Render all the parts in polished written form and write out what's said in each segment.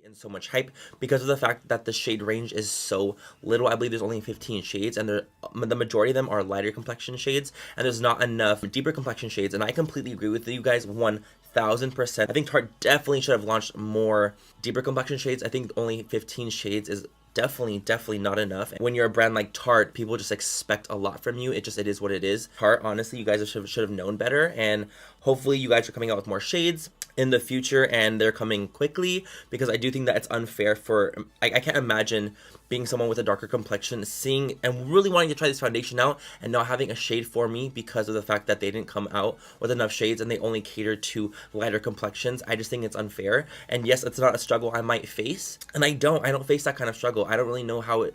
and so much hype because of the fact that the shade range is so little. I believe there's only 15 shades, and the majority of them are lighter complexion shades, and there's not enough deeper complexion shades. And I completely agree with you guys 1000%. I think Tarte definitely should have launched more deeper complexion shades. I think only 15 shades is definitely not enough. When you're a brand like Tarte, people just expect a lot from you. It is what it is. Tarte, honestly, you guys should have known better, and hopefully you guys are coming out with more shades in the future, and they're coming quickly, because I do think that it's unfair for, I can't imagine being someone with a darker complexion, seeing and really wanting to try this foundation out and not having a shade for me because of the fact that they didn't come out with enough shades and they only cater to lighter complexions. I just think it's unfair. And yes, it's not a struggle I might face, and I don't face that kind of struggle. I don't really know how it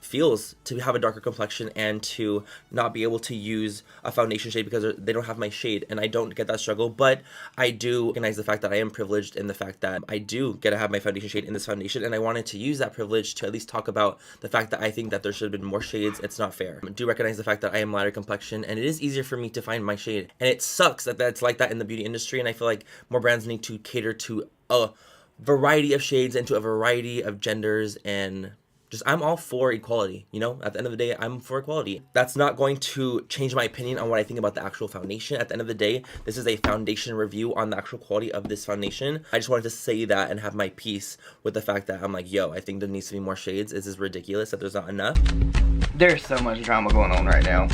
feels to have a darker complexion and to not be able to use a foundation shade because they don't have my shade, and I don't get that struggle. But I do recognize the fact that I am privileged in the fact that I do get to have my foundation shade in this foundation, and I wanted to use that privilege to at least talk about the fact that I think that there should have been more shades. It's not fair. I do recognize the fact that I am lighter complexion, and it is easier for me to find my shade, and it sucks that that's like that in the beauty industry. And I feel like more brands need to cater to a variety of shades and to a variety of genders, and I'm all for equality, you know? At the end of the day, I'm for equality. That's not going to change my opinion on what I think about the actual foundation. At the end of the day, this is a foundation review on the actual quality of this foundation. I just wanted to say that and have my piece with the fact that I'm like, yo, I think there needs to be more shades. This is ridiculous that there's not enough. There's so much drama going on right now.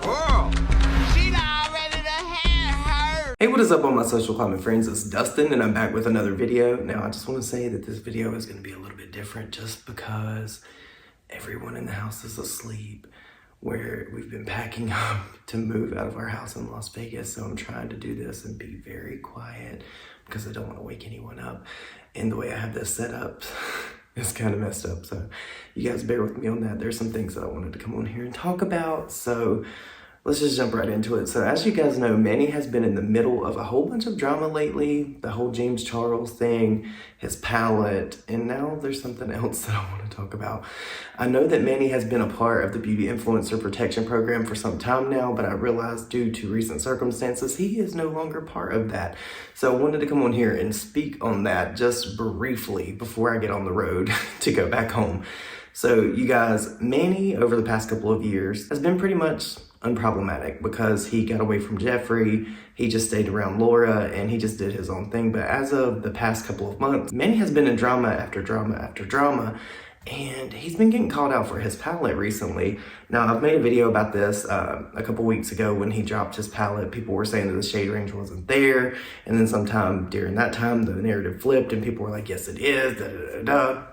Girl, she done already done had her. Hey, what is up all my social climate friends? It's Dustin, and I'm back with another video. Now, I just want to say that this video is going to be a little bit different just because everyone in the house is asleep, where we've been packing up to move out of our house in Las Vegas. So I'm trying to do this and be very quiet because I don't want to wake anyone up. And the way I have this set up is kind of messed up. So you guys bear with me on that. There's some things that I wanted to come on here and talk about. So let's just jump right into it. So as you guys know, Manny has been in the middle of a whole bunch of drama lately. The whole James Charles thing, his palette, and now there's something else that I want to talk about. I know that Manny has been a part of the Beauty Influencer Protection Program for some time now, but I realized due to recent circumstances, he is no longer part of that. So I wanted to come on here and speak on that just briefly before I get on the road to go back home. So you guys, Manny over the past couple of years has been pretty much unproblematic because he got away from Jeffree, he just stayed around Laura, and he just did his own thing. But as of the past couple of months, Manny has been in drama after drama after drama, and he's been getting called out for his palette recently. Now, I've made a video about this a couple weeks ago when he dropped his palette. People were saying that the shade range wasn't there, and then sometime during that time, the narrative flipped, and people were like, yes, it is, da-da-da-da.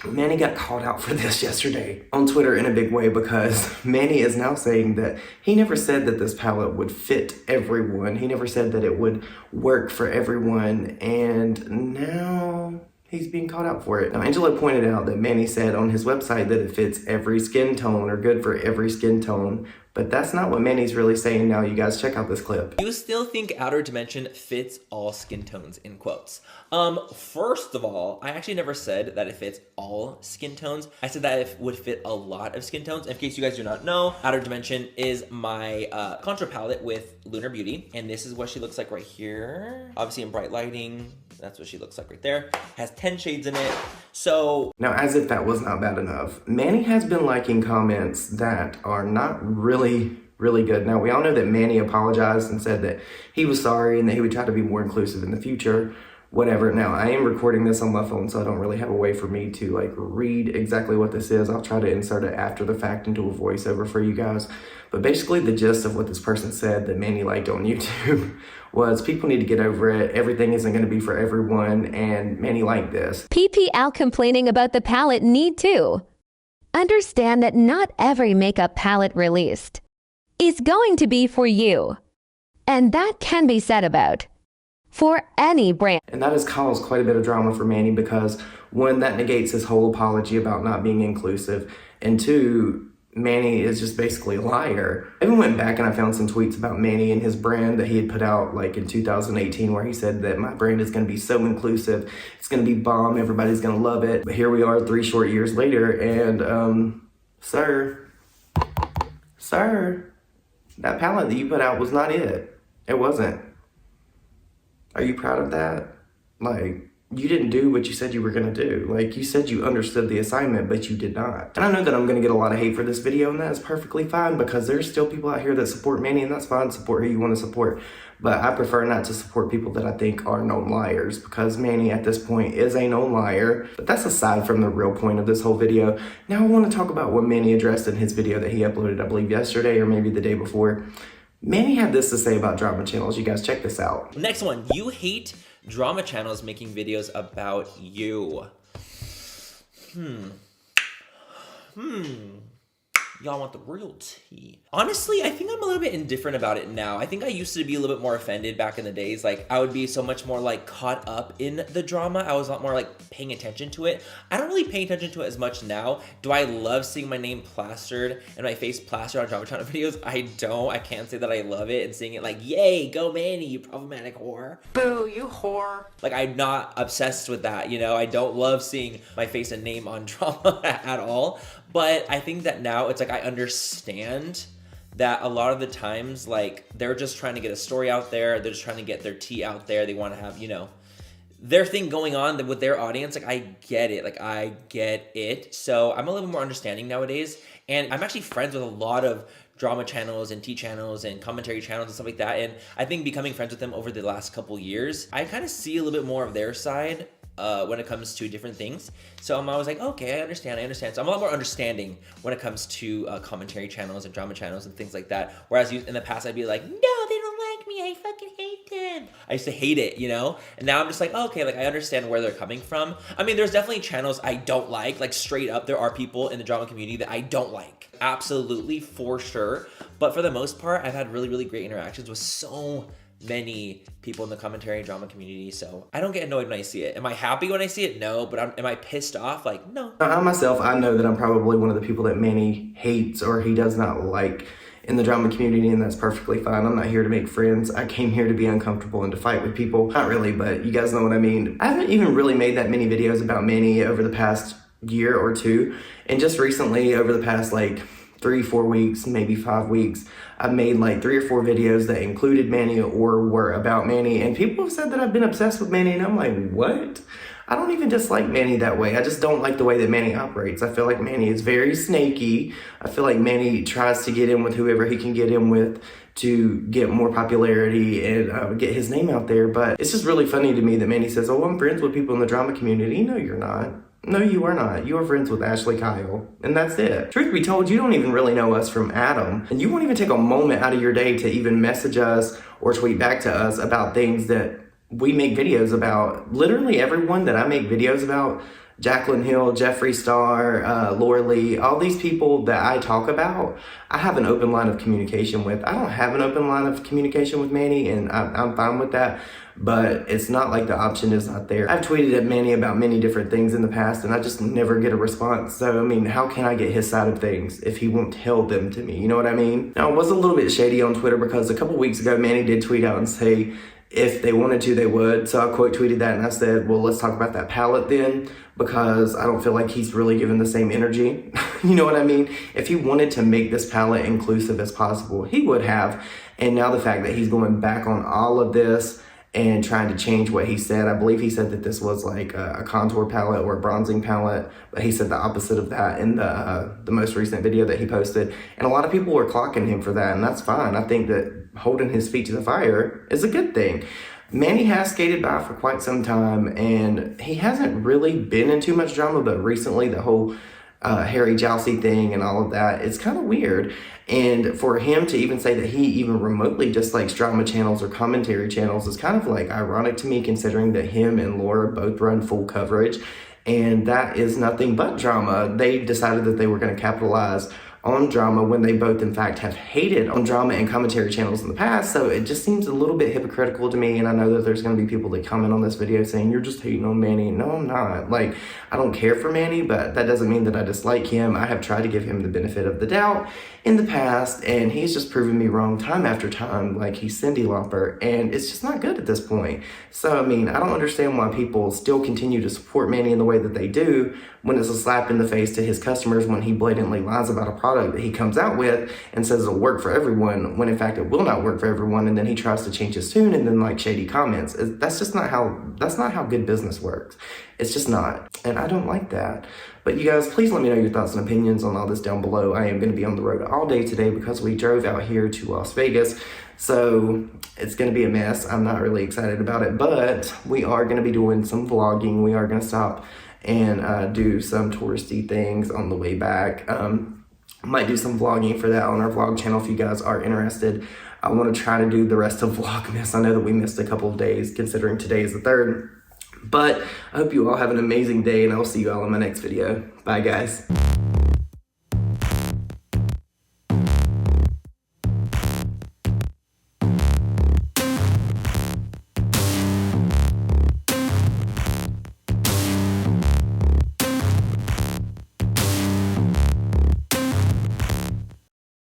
Manny got called out for this yesterday on Twitter in a big way because Manny is now saying that he never said that this palette would fit everyone. He never said that it would work for everyone, and now he's being called out for it. Now, Angela pointed out that Manny said on his website that it fits every skin tone or good for every skin tone, but that's not what Manny's really saying now. You guys check out this clip. You still think Outer Dimension fits all skin tones, in quotes? First of all, I actually never said that it fits all skin tones. I said that it would fit a lot of skin tones. In case you guys do not know, Outer Dimension is my contour palette with Lunar Beauty, and this is what she looks like right here. Obviously in bright lighting, that's what she looks like right there. Has 10 shades in it. So now, as if that was not bad enough, Manny has been liking comments that are not really good. Now, we all know that Manny apologized and said that he was sorry and that he would try to be more inclusive in the future, whatever. Now, I am recording this on my phone, so I don't really have a way for me to like read exactly what this is. I'll try to insert it after the fact into a voiceover for you guys. But basically the gist of what this person said that Manny liked on YouTube was people need to get over it. Everything isn't going to be for everyone, and Manny liked this. PPL complaining about the palette need to understand that not every makeup palette released is going to be for you. And that can be said about for any brand. And that has caused quite a bit of drama for Manny because one, that negates his whole apology about not being inclusive, and two, Manny is just basically a liar. I even went back and I found some tweets about Manny and his brand that he had put out like in 2018 where he said that my brand is going to be so inclusive, it's going to be bomb, everybody's going to love it. But here we are 3 short years later, and sir, that palette that you put out was not it. It wasn't. Are you proud of that? Like, you didn't do what you said you were going to do. Like, you said you understood the assignment, but you did not. And I know that I'm going to get a lot of hate for this video, and that is perfectly fine, because there's still people out here that support Manny, and that's fine. Support who you want to support. But I prefer not to support people that I think are known liars, because Manny at this point is a known liar. But that's aside from the real point of this whole video. Now I want to talk about what Manny addressed in his video that he uploaded, I believe yesterday or maybe the day before. Manny had this to say about drama channels. You guys check this out. Next one, you hate drama channels making videos about you. Y'all want the real tea. Honestly, I think I'm a little bit indifferent about it now. I think I used to be a little bit more offended back in the days. Like, I would be so much more like caught up in the drama. I was a lot more like paying attention to it. I don't really pay attention to it as much now. Do I love seeing my name plastered and my face plastered on drama channel videos? I don't. I can't say that I love it and seeing it like, yay, go Manny, you problematic whore. Boo, you whore. Like, I'm not obsessed with that, you know? I don't love seeing my face and name on drama at all. But I think that now it's like I understand that a lot of the times, like, they're just trying to get a story out there. They're just trying to get their tea out there. They want to have, you know, their thing going on with their audience. Like, I get it. Like, I get it. So I'm a little bit more understanding nowadays. And I'm actually friends with a lot of drama channels and tea channels and commentary channels and stuff like that. And I think becoming friends with them over the last couple years, I kind of see a little bit more of their side when it comes to different things. So I'm always like, okay, I understand. So I'm a lot more understanding when it comes to commentary channels and drama channels and things like that. Whereas in the past, I'd be like, no, they don't like me. I fucking hate them. I used to hate it, you know? And now I'm just like, okay, like, I understand where they're coming from. I mean, there's definitely channels I don't like straight up. There are people in the drama community that I don't like. Absolutely, for sure. But for the most part, I've had really, really great interactions with so many people in the commentary and drama community, so I don't get annoyed when I see it. Am I happy when I see it? No. But am I pissed off? Like, no. I myself, I know that I'm probably one of the people that Manny hates or he does not like in the drama community, and that's perfectly fine. I'm not here to make friends. I came here to be uncomfortable and to fight with people. Not really, but you guys know what I mean. I haven't even really made that many videos about Manny over the past year or two, and just recently, over the past like 3-4 weeks, maybe 5 weeks, I've made like 3 or 4 videos that included Manny or were about Manny, and people have said that I've been obsessed with Manny, and I'm like, what? I don't even dislike Manny that way. I just don't like the way that Manny operates. I feel like Manny is very snaky. I feel like Manny tries to get in with whoever he can get in with to get more popularity and get his name out there. But it's just really funny to me that Manny says, oh, I'm friends with people in the drama community. No, you're not. No, you are not. You are friends with Ashley Kyle, and that's it. Truth be told, you don't even really know us from Adam, and you won't even take a moment out of your day to even message us or tweet back to us about things that we make videos about. Literally everyone that I make videos about, Jaclyn Hill, Jeffree Star, Laura Lee, all these people that I talk about, I have an open line of communication with. I don't have an open line of communication with Manny, and I'm fine with that, but it's not like the option is not there. I've tweeted at Manny about many different things in the past, and I just never get a response. So, I mean, how can I get his side of things if he won't tell them to me? You know what I mean? Now, it was a little bit shady on Twitter because a couple weeks ago, Manny did tweet out and say, if they wanted to, they would. So I quote tweeted that and I said, well, let's talk about that palette then, because I don't feel like he's really given the same energy. You know what I mean? If he wanted to make this palette inclusive as possible, he would have. And now the fact that he's going back on all of this and trying to change what he said, I believe he said that this was like a contour palette or a bronzing palette, but he said the opposite of that in the most recent video that he posted. And a lot of people were clocking him for that, and that's fine. I think that holding his feet to the fire is a good thing. Manny has skated by for quite some time, and he hasn't really been in too much drama, but recently the whole Harry Jousey thing and all of that, it's kind of weird. And for him to even say that he even remotely dislikes drama channels or commentary channels is kind of like ironic to me, considering that him and Laura both run full coverage, and that is nothing but drama. They decided that they were going to capitalize on drama when they both in fact have hated on drama and commentary channels in the past. So it just seems a little bit hypocritical to me, and I know that there's going to be people that comment on this video saying you're just hating on Manny. No, I'm not. Like, I don't care for Manny, but that doesn't mean that I dislike him. I have tried to give him the benefit of the doubt in the past, and he's just proven me wrong time after time. Like, he's Cyndi Lauper, and it's just not good at this point. So I mean, I don't understand why people still continue to support Manny in the way that they do when it's a slap in the face to his customers when he blatantly lies about a product product that he comes out with and says it'll work for everyone, when in fact it will not work for everyone, and then he tries to change his tune and then like shady comments. That's not how good business works. It's just not, and I don't like that. But you guys, please let me know your thoughts and opinions on all this down below. I am going to be on the road all day today because we drove out here to Las Vegas. So it's going to be a mess. I'm not really excited about it, but we are going to be doing some vlogging. We are going to stop and do some touristy things on the way back. Might do some vlogging for that on our vlog channel if you guys are interested. I want to try to do the rest of Vlogmas. I know that we missed a couple of days considering today is the 3rd. But I hope you all have an amazing day, and I will see you all in my next video. Bye, guys.